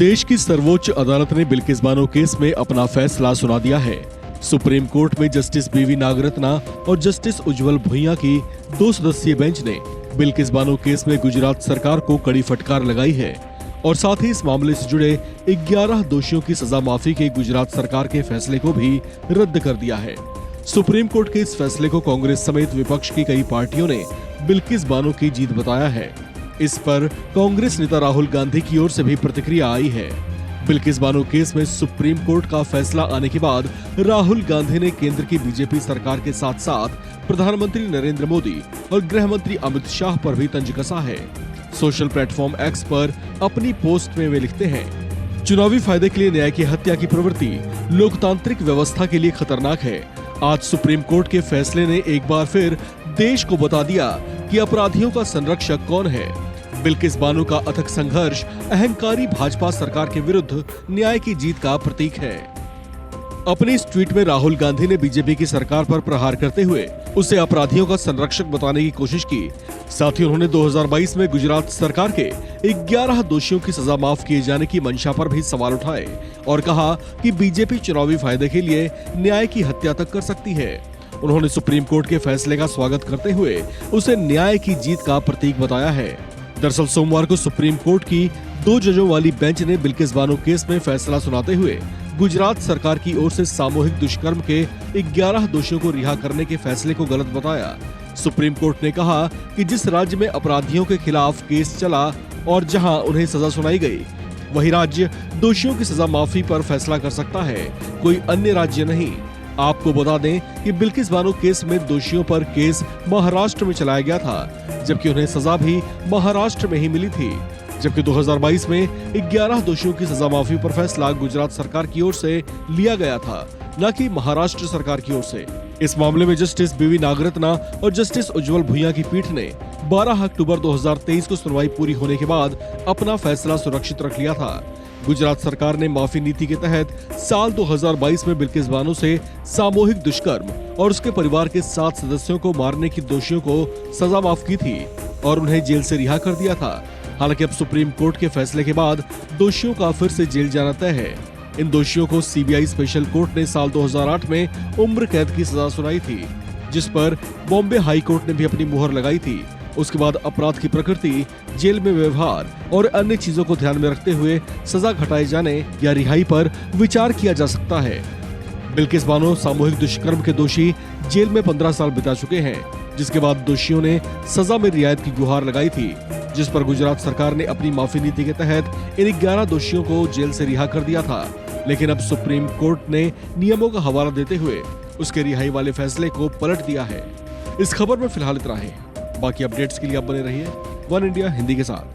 देश की सर्वोच्च अदालत ने बिल्किस बानो केस में अपना फैसला सुना दिया है। सुप्रीम कोर्ट में जस्टिस बीवी नागरत्ना और जस्टिस उज्जवल भुइयां की 2 सदस्यीय बेंच ने बिल्किस बानो केस में गुजरात सरकार को कड़ी फटकार लगाई है और साथ ही इस मामले से जुड़े 11 दोषियों की सजा माफी के गुजरात सरकार के फैसले को भी रद्द कर दिया है। सुप्रीम कोर्ट के इस फैसले को कांग्रेस समेत विपक्ष की कई पार्टियों ने बिल्किस बानो की जीत बताया है। इस पर कांग्रेस नेता राहुल गांधी की ओर से भी प्रतिक्रिया आई है। बिल्किस बानो केस में सुप्रीम कोर्ट का फैसला आने के बाद राहुल गांधी ने केंद्र की बीजेपी सरकार के साथ साथ प्रधानमंत्री नरेंद्र मोदी और गृह मंत्री अमित शाह पर भी तंज कसा है। सोशल प्लेटफॉर्म एक्स पर अपनी पोस्ट में वे लिखते हैं, चुनावी फायदे के लिए न्याय की हत्या की प्रवृत्ति लोकतांत्रिक व्यवस्था के लिए खतरनाक है। आज सुप्रीम कोर्ट के फैसले ने एक बार फिर देश को बता दिया कि अपराधियों का संरक्षक कौन है। बिल्किस बानो का अथक संघर्ष अहंकारी भाजपा सरकार के विरुद्ध न्याय की जीत का प्रतीक है। अपने इस ट्वीट में राहुल गांधी ने बीजेपी की सरकार पर प्रहार करते हुए उसे अपराधियों का संरक्षक बताने की कोशिश की। साथ ही उन्होंने 2022 में गुजरात सरकार के 11 दोषियों की सजा माफ किए जाने की मंशा पर भी सवाल उठाए और कहा कि बीजेपी चुनावी फायदे के लिए न्याय की हत्या तक कर सकती है। उन्होंने सुप्रीम कोर्ट के फैसले का स्वागत करते हुए उसे न्याय की जीत का प्रतीक बताया है। दरअसल सोमवार को सुप्रीम कोर्ट की 2 जजों वाली बेंच ने बिल्किस बानो केस में फैसला सुनाते हुए गुजरात सरकार की ओर से सामूहिक दुष्कर्म के 11 दोषियों को रिहा करने के फैसले को गलत बताया। सुप्रीम कोर्ट ने कहा कि जिस राज्य में अपराधियों के खिलाफ केस चला और जहां उन्हें सजा सुनाई गई, वही राज्य दोषियों की सजा माफी पर फैसला कर सकता है, कोई अन्य राज्य नहीं। आपको बता दें कि बिल्किस बानो केस में दोषियों पर केस महाराष्ट्र में चलाया गया था, जबकि उन्हें सजा भी महाराष्ट्र में ही मिली थी। जबकि 2022 में 11 दोषियों की सजा माफी पर फैसला गुजरात सरकार की ओर से लिया गया था, न कि महाराष्ट्र सरकार की ओर से। इस मामले में जस्टिस बीवी नागरत्ना और जस्टिस उज्जवल भुइयां की पीठ ने 12 अक्टूबर 2023 को सुनवाई पूरी होने के बाद अपना फैसला सुरक्षित रख लिया था। गुजरात सरकार ने माफी नीति के तहत साल 2022 में बिल्किस बानो से सामूहिक दुष्कर्म और उसके परिवार के 7 सदस्यों को मारने की दोषियों को सजा माफ की थी और उन्हें जेल से रिहा कर दिया था। हालांकि अब सुप्रीम कोर्ट के फैसले के बाद दोषियों का फिर से जेल जाना तय है। इन दोषियों को सीबीआई स्पेशल कोर्ट ने साल 2008 में उम्र कैद की सजा सुनाई थी, जिस पर बॉम्बे हाई कोर्ट ने भी अपनी मुहर लगाई थी। उसके बाद अपराध की प्रकृति, जेल में व्यवहार और अन्य चीजों को ध्यान में रखते हुए सजा घटाए जाने या रिहाई पर विचार किया जा सकता है। बिल्किस बानो सामूहिक दुष्कर्म के दोषी जेल में 15 साल बिता चुके हैं, जिसके बाद दोषियों ने सजा में रियायत की गुहार लगाई थी, जिस पर गुजरात सरकार ने अपनी माफी नीति के तहत इन 11 दोषियों को जेल से रिहा कर दिया था। लेकिन अब सुप्रीम कोर्ट ने नियमों का हवाला देते हुए उसके रिहाई वाले फैसले को पलट दिया है। इस खबर में फिलहाल इतना ही। बाकी अपडेट्स के लिए आप बने रहिए वन इंडिया हिंदी के साथ।